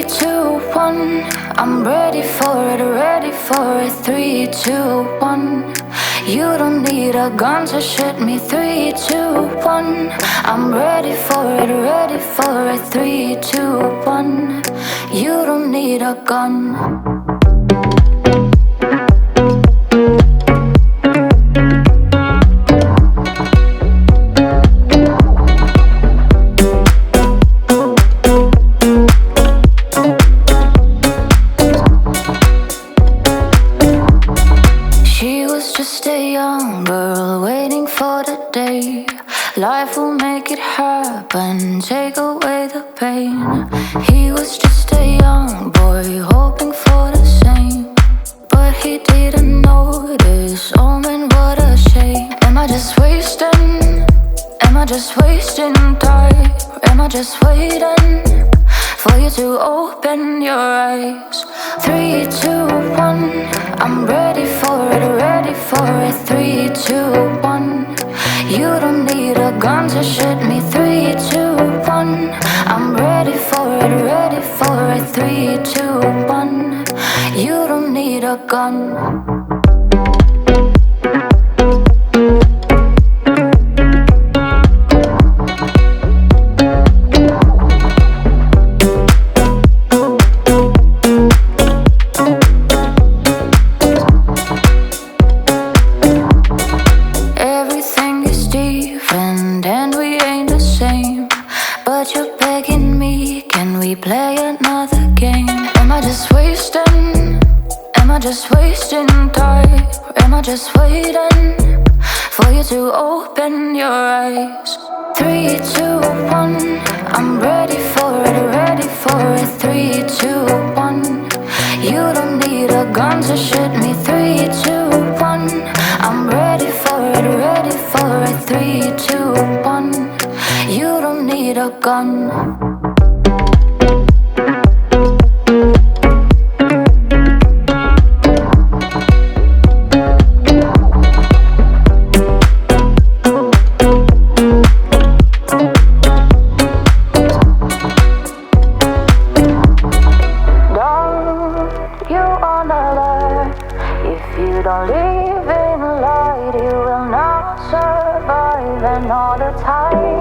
2, 1. I'm ready for it, ready for it. 3, 2, 1. You don't need a gun to shoot me. 3, 2, 1. I'm ready for it, ready for it. 3, 2, 1. You don't need a gun. Life will make it happen, take away the pain. He was just a young boy, hoping for the same, but he didn't notice. Oh man, what a shame. Am I just wasting? Am I just wasting time? Or am I just waiting for you to open your eyes? 3, 2, 1. I'm ready for it, ready for it. 3, 2, 1. You don't need a gun to shoot me. 3, 2, 1. I'm ready for it, ready for it. 3, 2, 1. You don't need a gun. Just wasting time, or am I just waiting for you to open your eyes? 3, 2, 1. I'm ready for it, ready for it. 3, 2, 1. You don't need a gun to shoot me. 3, 2, 1. I'm ready for it, ready for it. 3, 2, 1. You don't need a gun. Don't live in light, you will not survive. And all the time